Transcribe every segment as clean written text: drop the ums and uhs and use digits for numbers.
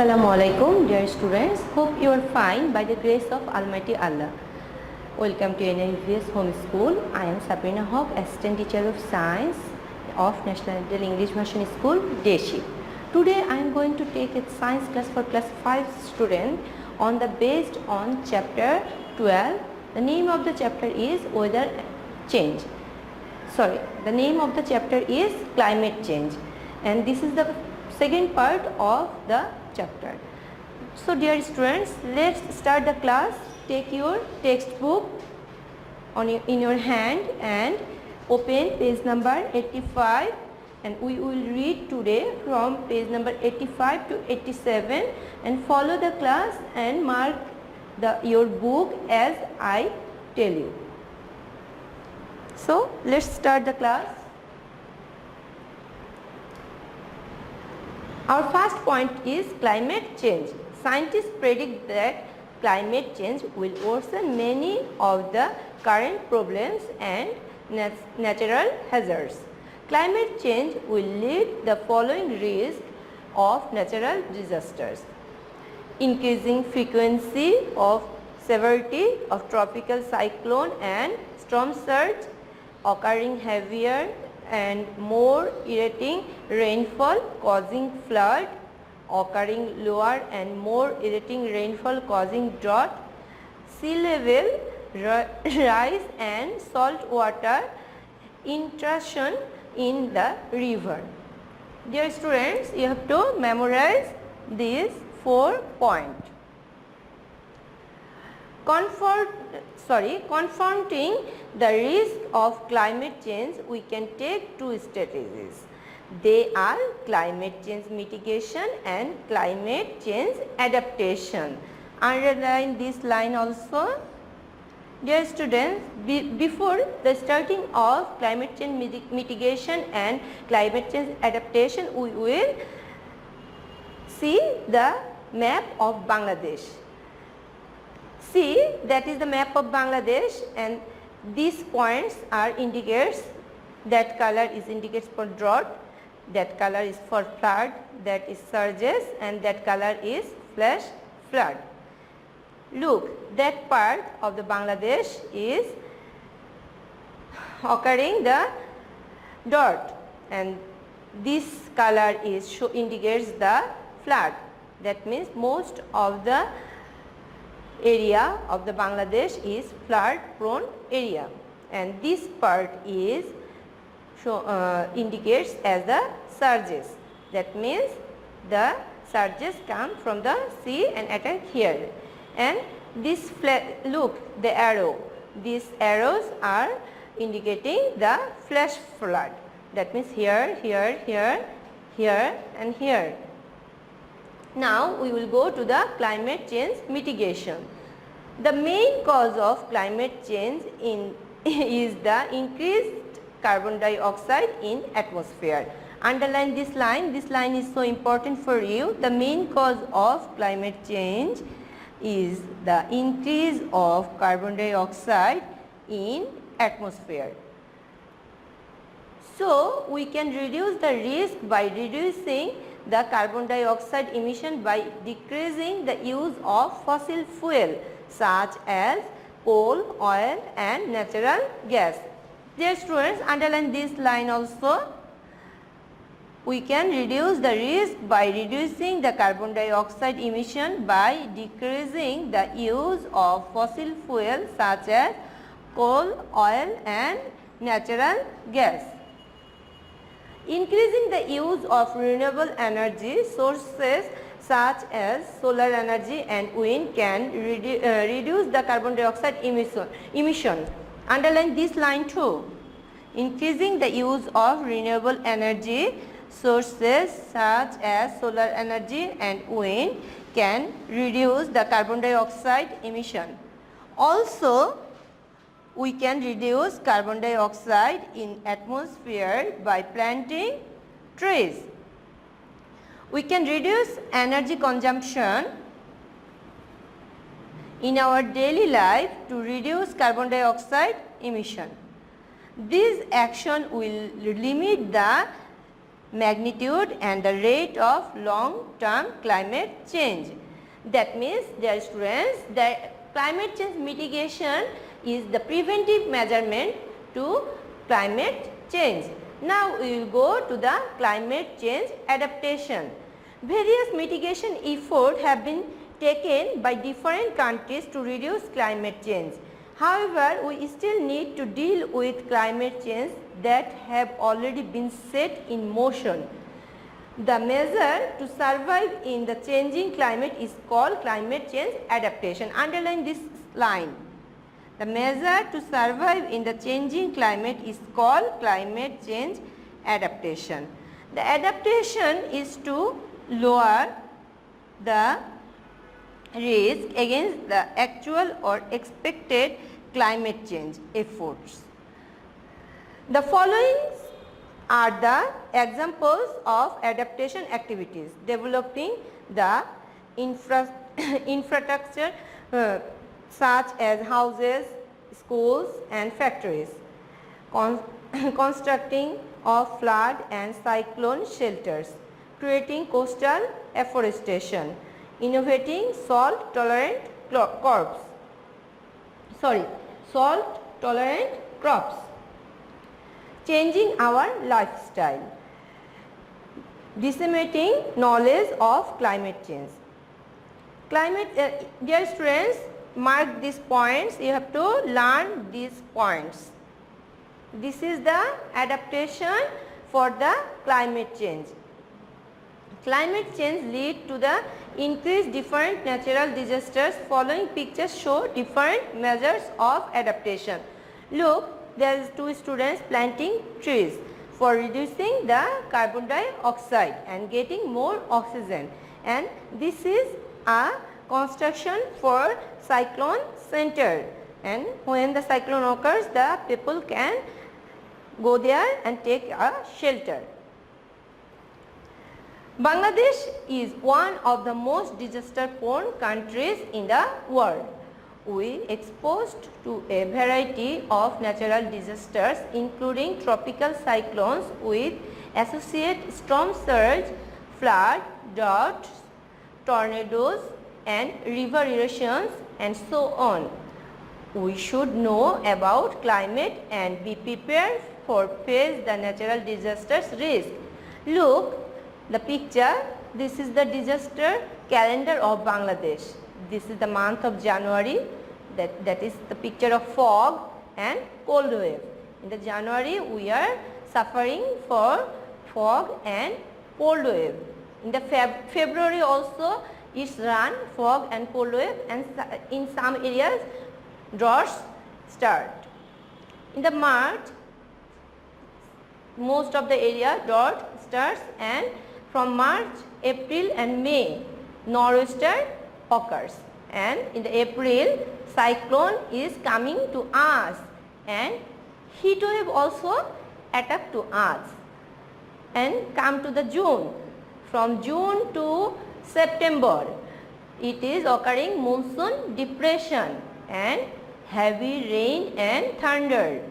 Assalamualaikum dear students, hope you are fine by the grace of Almighty Allah. Welcome to NIVS Home School. I am Sabrina Haq, Assistant Teacher of Science of National Ideal English Version School, Deshi. Today I am going to take a science class for class 5 student based on chapter 12. The name of the chapter is weather change. The name of the chapter is climate change, and this is the second part of the chapter. So dear students, let's start the class. Take your textbook in your hand and open page number 85, and we will read today from page number 85 to 87 and follow the class and mark your book as I tell you. So let's start the class. Our first point is climate change. Scientists predict that climate change will worsen many of the current problems and natural hazards. Climate change will lead the following risk of natural disasters: increasing frequency of severity of tropical cyclone and storm surge, occurring heavier and more irritating rainfall causing flood, occurring lower and more irritating rainfall causing drought, sea level rise and salt water intrusion in the river. Dear students, you have to memorize these 4 points. Confronting the risk of climate change, we can take 2 strategies. They are climate change mitigation and climate change adaptation. Underline this line also. Dear students, before the starting of climate change mitigation and climate change adaptation, we will see the map of Bangladesh. See, that is the map of Bangladesh, and these points are indicators. That color is indicates for drought, that color is for flood, that is surges, and that color is flash flood. Look, that part of the Bangladesh is occurring the drought, and this color indicates the flood. That means most of the area of the Bangladesh is flood prone area, and this part is indicates as the surges. That means the surges come from the sea and attack here, and this look, the arrow, these arrows are indicating the flash flood. That means here, here, here, here and here. Now we will go to the climate change mitigation. The main cause of climate change is the increased carbon dioxide in atmosphere. Underline this line. This line is so important for you. The main cause of climate change is the increase of carbon dioxide in atmosphere. So we can reduce the risk by reducing the carbon dioxide emission by decreasing the use of fossil fuel such as coal, oil and natural gas. Dear students, underline this line also. We can reduce the risk by reducing the carbon dioxide emission by decreasing the use of fossil fuel such as coal, oil and natural gas. Increasing the use of renewable energy sources such as solar energy and wind can reduce the carbon dioxide emission. Underline this line too. Increasing the use of renewable energy sources such as solar energy and wind can reduce the carbon dioxide emission. Also, we can reduce carbon dioxide in atmosphere by planting trees. We can reduce energy consumption in our daily life to reduce carbon dioxide emission. This action will limit the magnitude and the rate of long-term climate change. That means, dear students, that climate change mitigation is the preventive measurement to climate change. Now we will go to the climate change adaptation. Various mitigation efforts have been taken by different countries to reduce climate change. However, we still need to deal with climate change that have already been set in motion. The measure to survive in the changing climate is called climate change adaptation. Underline this line. The measure to survive in the changing climate is called climate change adaptation. The adaptation is to lower the risk against the actual or expected climate change efforts. The following are the examples of adaptation activities: developing the infrastructure such as houses, schools and factories, constructing of flood and cyclone shelters, creating coastal afforestation, innovating salt tolerant crops, changing our lifestyle, disseminating knowledge of climate change. Dear students, mark these points. You have to learn these points. This is the adaptation for the climate change. Climate change lead to the increased different natural disasters. Following pictures show different measures of adaptation. Look, there is two students planting trees for reducing the carbon dioxide and getting more oxygen, and this is a construction for cyclone center, and when the cyclone occurs, the people can go there and take a shelter. Bangladesh is one of the most disaster prone countries in the world. We exposed to a variety of natural disasters including tropical cyclones with associated storm surge, flood, droughts, tornadoes and river erosions and so on. We should know about climate and be prepared for face the natural disasters risk. Look the picture. This is the disaster calendar of Bangladesh. This is the month of January. That is the picture of fog and cold wave. In the January we are suffering for fog and cold wave. In the February also it's run fog and cold wave, and in some areas droughts start. In the March most of the area drought starts, and from March, April and May nor'easter occurs, and in the April cyclone is coming to us and heat wave also attack to us, and come to the June. From June to September it is occurring monsoon depression and heavy rain and thunder,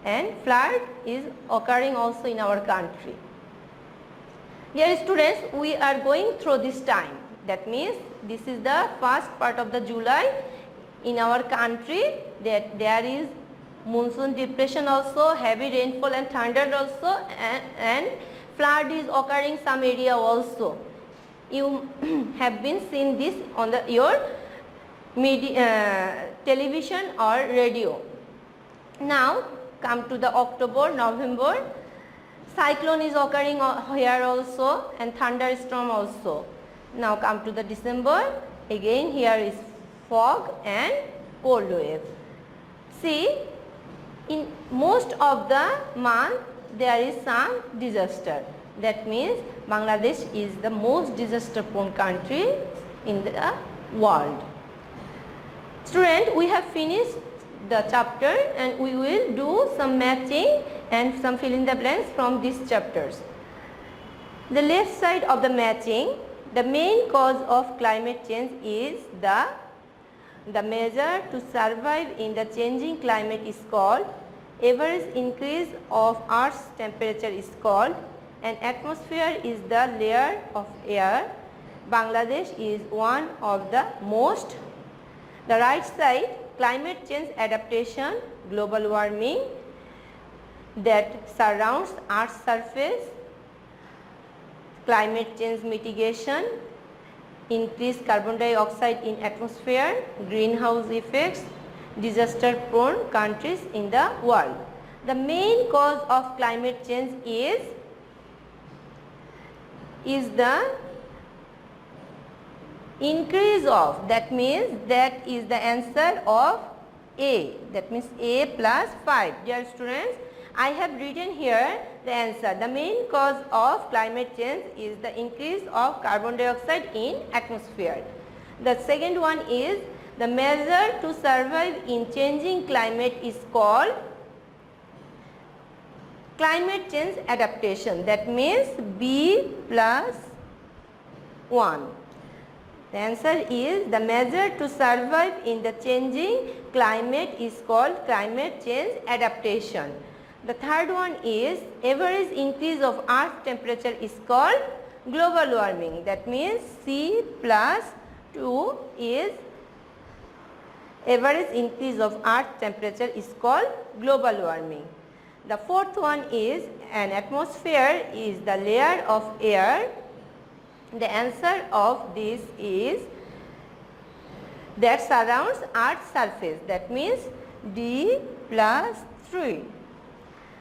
and flood is occurring also in our country. Dear students, we are going through this time. That means this is the first part of the July. In our country that there is monsoon depression also, heavy rainfall and thunder also, and flood is occurring some area also. You have been seen this on your television or radio. Now come to the October, November, cyclone is occurring here also and thunderstorm also. Now come to the December, again here is fog and cold wave. See, in most of the month there is some disaster. That means Bangladesh is the most disaster prone country in the world. Student, we have finished the chapter and we will do some matching and some fill in the blanks from these chapters. The left side of the matching, the main cause of climate change is the measure to survive in the changing climate is called average increase of Earth's temperature is called and atmosphere is the layer of air. Bangladesh is one of the most. The right side, climate change adaptation, global warming that surrounds Earth's surface, climate change mitigation, increased carbon dioxide in atmosphere, greenhouse effects, disaster prone countries in the world. The main cause of climate change is the increase of, that means that is the answer of A, that means A plus 5. Dear students, I have written here the answer. The main cause of climate change is the increase of carbon dioxide in atmosphere. The second one is the measure to survive in changing climate is called climate change adaptation, that means B plus 1. The answer is the measure to survive in the changing climate is called climate change adaptation. The third one is average increase of Earth temperature is called global warming, that means C plus 2 is average increase of Earth temperature is called global warming. The fourth one is an atmosphere is the layer of air. The answer of this is that surrounds Earth's surface, that means D plus 3.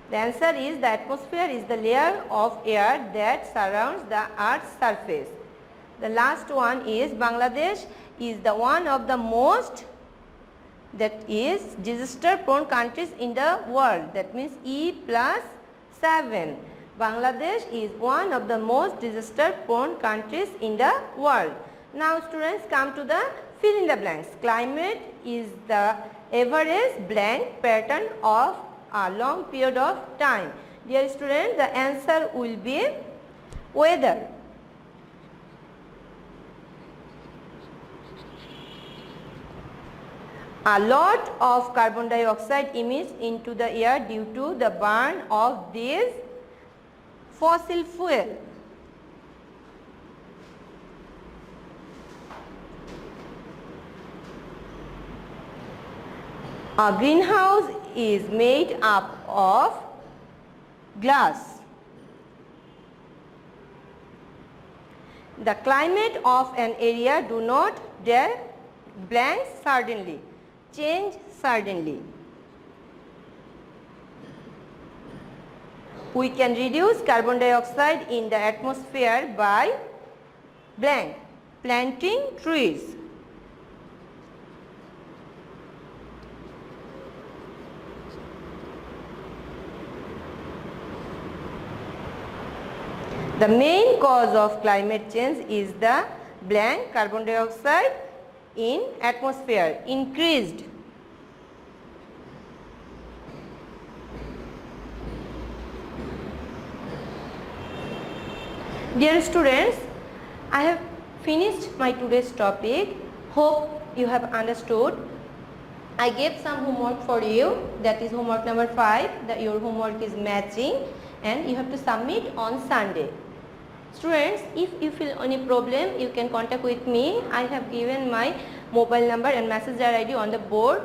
The answer is the atmosphere is the layer of air that surrounds the Earth's surface. The last one is Bangladesh is the one of the most, that is disaster prone countries in the world, that means E plus 7. Bangladesh is one of the most disaster prone countries in the world. Now students, come to the fill in the blanks. Climate is the average blank pattern of a long period of time. Dear students, the answer will be weather. A lot of carbon dioxide emits into the air due to the burn of these fossil fuel. A greenhouse is made up of glass. The climate of an area do not dare blank suddenly, change suddenly. We can reduce carbon dioxide in the atmosphere by blank, planting trees. The main cause of climate change is the blank carbon dioxide in atmosphere increased. Dear students, I have finished my today's topic. Hope you have understood. I gave some homework for you, that is homework number 5. Your homework is matching and you have to submit on Sunday. Students, if you feel any problem, you can contact with me. I have given my mobile number and messenger ID on the board.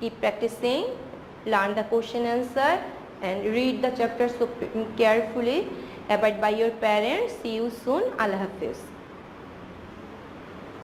Keep practicing, learn the question answer and read the chapter so carefully. Abide by your parents. See you soon. Allah Hafiz.